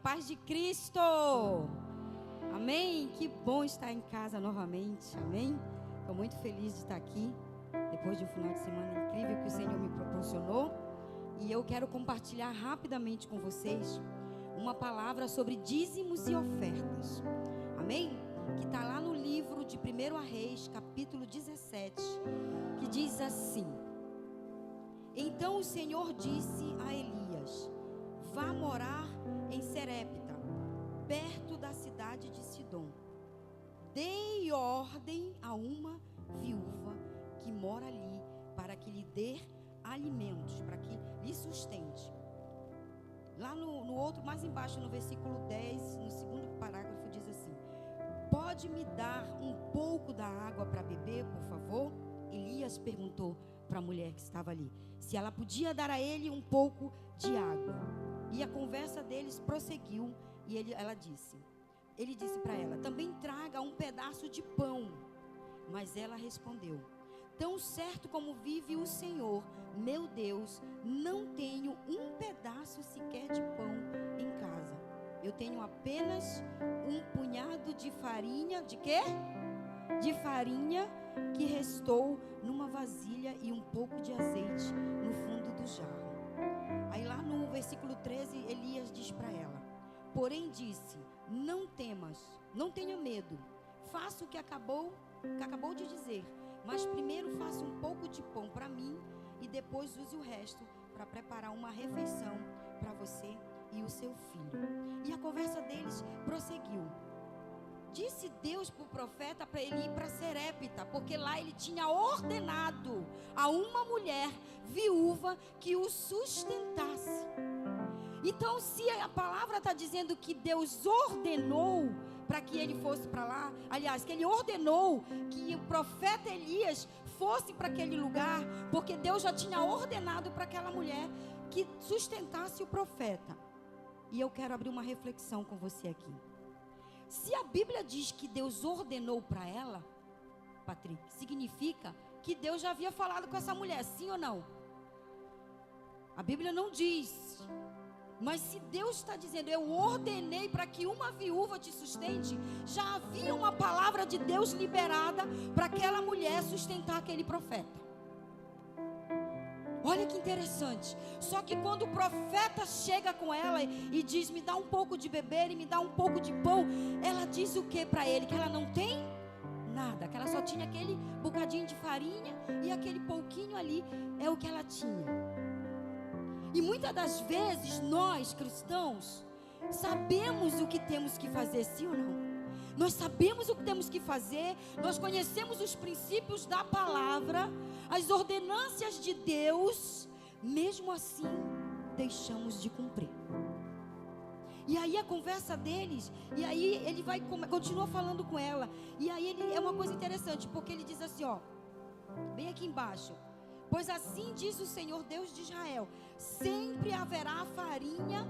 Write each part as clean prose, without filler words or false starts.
paz de Cristo. Amém? Que bom estar em casa novamente. Amém? Estou muito feliz de estar aqui, depois de um final de semana incrível que o Senhor me proporcionou. E eu quero compartilhar rapidamente com vocês uma palavra sobre dízimos e ofertas. Amém? Que está lá no livro de 1 Reis, capítulo 17, que diz assim: Então o Senhor disse a Elias: vá morar em Serepta, perto da cidade de Sidom. Dei ordem a uma viúva que mora ali, para que lhe dê alimentos, para que lhe sustente. Lá no outro, mais embaixo, no versículo 10, no segundo parágrafo, diz assim: pode me dar um pouco da água para beber, por favor? Elias perguntou para a mulher que estava ali se ela podia dar a ele um pouco de água. E a conversa deles prosseguiu. E ele disse para ela: também traga um pedaço de pão. Mas ela respondeu: tão certo como vive o Senhor, meu Deus, não tenho um pedaço sequer de pão em casa. Eu tenho apenas um punhado de farinha. De quê? De farinha que restou numa vasilha e um pouco de azeite no fundo do jarro. Aí lá no versículo 13, Elias diz para ela: porém disse, não temas, não tenha medo, faça o que acabou de dizer, mas primeiro faça um pouco de pão para mim e depois use o resto para preparar uma refeição para você e o seu filho. E a conversa deles prosseguiu. Disse Deus para o profeta para ele ir para Serepta, porque lá ele tinha ordenado a uma mulher viúva que o sustentasse. Então, se a palavra está dizendo que Deus ordenou para que ele fosse para lá, aliás, que ele ordenou que o profeta Elias fosse para aquele lugar, porque Deus já tinha ordenado para aquela mulher que sustentasse o profeta. E eu quero abrir uma reflexão com você aqui. Se a Bíblia diz que Deus ordenou para ela, Patrick, significa que Deus já havia falado com essa mulher, sim ou não? A Bíblia não diz. Mas se Deus está dizendo, eu ordenei para que uma viúva te sustente, já havia uma palavra de Deus liberada para aquela mulher sustentar aquele profeta. Olha que interessante. Só que quando o profeta chega com ela e diz, me dá um pouco de beber e me dá um pouco de pão, ela diz o que para ele? Que ela não tem nada, que ela só tinha aquele bocadinho de farinha e aquele pouquinho ali é o que ela tinha. E muitas das vezes nós cristãos sabemos o que temos que fazer, sim ou não? Nós sabemos o que temos que fazer, nós conhecemos os princípios da palavra, as ordenâncias de Deus, mesmo assim deixamos de cumprir. E aí a conversa deles, e aí ele continua falando com ela, e aí é uma coisa interessante, porque ele diz assim, ó, bem aqui embaixo: pois assim diz o Senhor Deus de Israel, sempre haverá farinha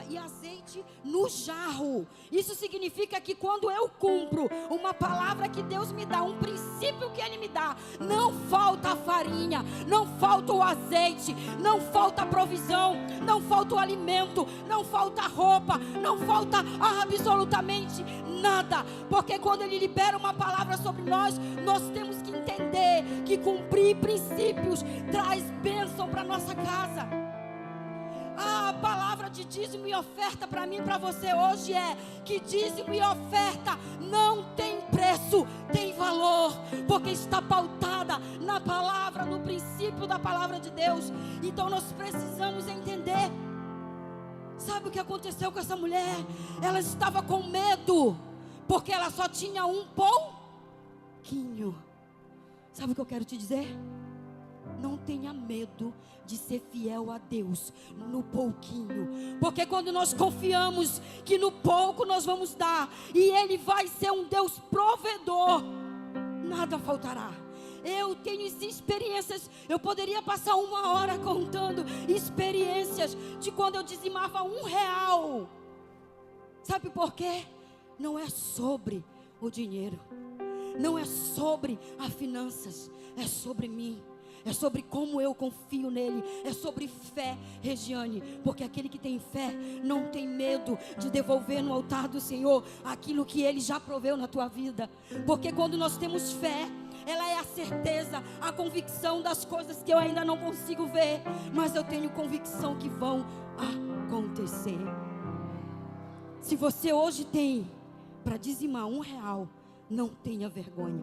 e azeite no jarro. Isso significa que quando eu cumpro uma palavra que Deus me dá, um princípio que Ele me dá, não falta a farinha, não falta o azeite, não falta a provisão, não falta o alimento, não falta a roupa, não falta absolutamente nada. Porque quando Ele libera uma palavra sobre nós, nós temos que entender que cumprir princípios traz bênção para nossa casa. A palavra de dízimo e oferta para mim e para você hoje é que dízimo e oferta não tem preço, tem valor, porque está pautada na palavra, no princípio da palavra de Deus. Então nós precisamos entender. Sabe o que aconteceu com essa mulher? Ela estava com medo, porque ela só tinha um pouquinho. Sabe o que eu quero te dizer? Não tenha medo de ser fiel a Deus no pouquinho, porque quando nós confiamos que no pouco nós vamos dar, e Ele vai ser um Deus provedor, nada faltará. Eu tenho experiências, eu poderia passar 1 hora contando experiências de quando eu dizimava R$1. Sabe por quê? Não é sobre o dinheiro, não é sobre as finanças, é sobre mim. É sobre como eu confio nele. É sobre fé, Regiane. Porque aquele que tem fé não tem medo de devolver no altar do Senhor aquilo que ele já proveu na tua vida. Porque quando nós temos fé, ela é a certeza, a convicção das coisas que eu ainda não consigo ver, mas eu tenho convicção que vão acontecer. Se você hoje tem para dizimar R$1, não tenha vergonha.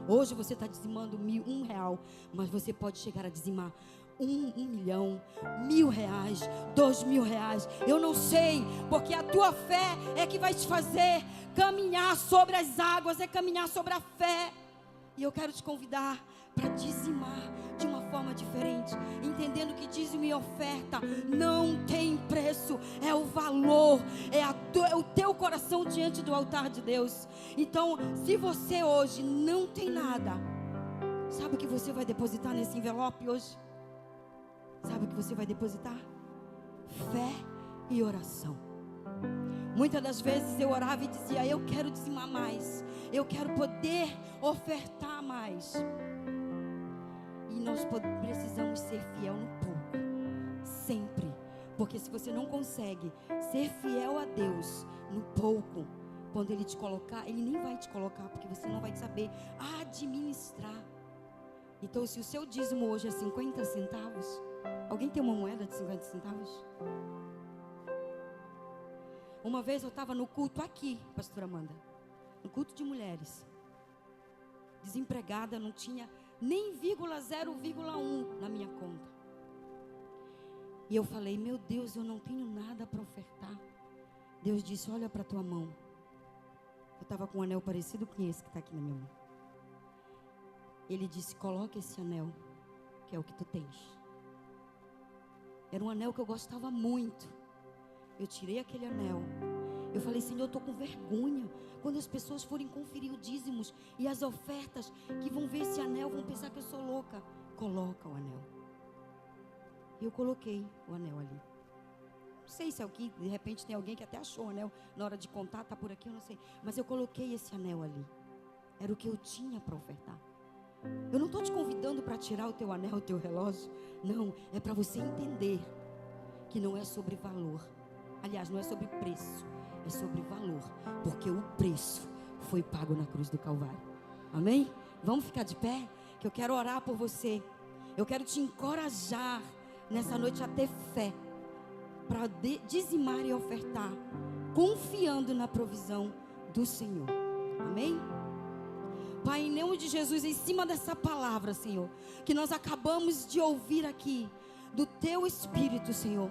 Hoje você está dizimando R$1, mas você pode chegar a dizimar 1 milhão, R$1.000, R$2.000. Eu não sei, porque a tua fé é que vai te fazer caminhar sobre as águas, é caminhar sobre a fé. E eu quero te convidar para dizimar de uma forma diferente, entendendo que dízimo e oferta não tem preço, é o valor, é o teu coração diante do altar de Deus. Então, se você hoje não tem nada, sabe o que você vai depositar nesse envelope hoje? Sabe o que você vai depositar? Fé e oração. Muitas das vezes eu orava e dizia: eu quero dizimar mais, eu quero poder ofertar mais. E nós precisamos ser fiel no pouco, sempre. Porque se você não consegue ser fiel a Deus no pouco, quando Ele te colocar, Ele nem vai te colocar, porque você não vai saber administrar. Então, se o seu dízimo hoje é 50 centavos, alguém tem uma moeda de 50 centavos? Uma vez eu estava no culto aqui, pastora Amanda, no culto de mulheres, desempregada, não tinha nem 0,1 na minha conta. E eu falei: meu Deus, eu não tenho nada para ofertar. Deus disse: olha para a tua mão. Eu estava com um anel parecido com esse que está aqui na minha mão. Ele disse: coloca esse anel, que é o que tu tens. Era um anel que eu gostava muito. Eu tirei aquele anel. Eu falei: Senhor, eu estou com vergonha. Quando as pessoas forem conferir os dízimos e as ofertas, que vão ver esse anel, vão pensar que eu sou louca. Coloca o anel. E eu coloquei o anel ali. Não sei se é o que, de repente tem alguém que até achou o anel na hora de contar, está por aqui, eu não sei. Mas eu coloquei esse anel ali. Era o que eu tinha para ofertar. Eu não estou te convidando para tirar o teu anel, o teu relógio. Não, é para você entender que não é sobre valor. Aliás, não é sobre preço, é sobre valor. Porque o preço foi pago na cruz do Calvário. Amém? Vamos ficar de pé? Que eu quero orar por você. Eu quero te encorajar nessa noite a ter fé, para dizimar e ofertar, confiando na provisão do Senhor. Amém? Pai, em nome de Jesus, em cima dessa palavra, Senhor, que nós acabamos de ouvir aqui, do Teu Espírito, Senhor,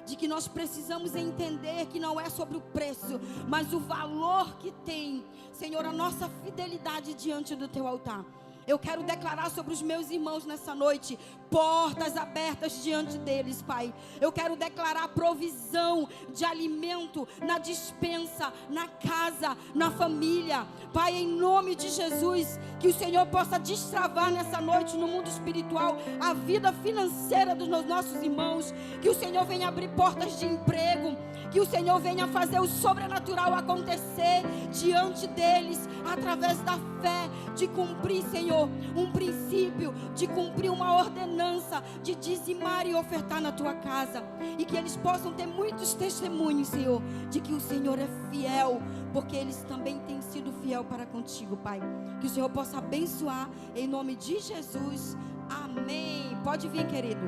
de que nós precisamos entender que não é sobre o preço, mas o valor que tem, Senhor, a nossa fidelidade diante do Teu altar. Eu quero declarar sobre os meus irmãos nessa noite, portas abertas diante deles, Pai. Eu quero declarar provisão de alimento na despensa, na casa, na família. Pai, em nome de Jesus, que o Senhor possa destravar nessa noite no mundo espiritual a vida financeira dos nossos irmãos. Que o Senhor venha abrir portas de emprego. Que o Senhor venha fazer o sobrenatural acontecer diante deles, através da fé, de cumprir, Senhor, um princípio, de cumprir uma ordenança, de dizimar e ofertar na tua casa. E que eles possam ter muitos testemunhos, Senhor, de que o Senhor é fiel, porque eles também têm sido fiel para contigo, Pai. Que o Senhor possa abençoar, em nome de Jesus. Amém. Pode vir, querido.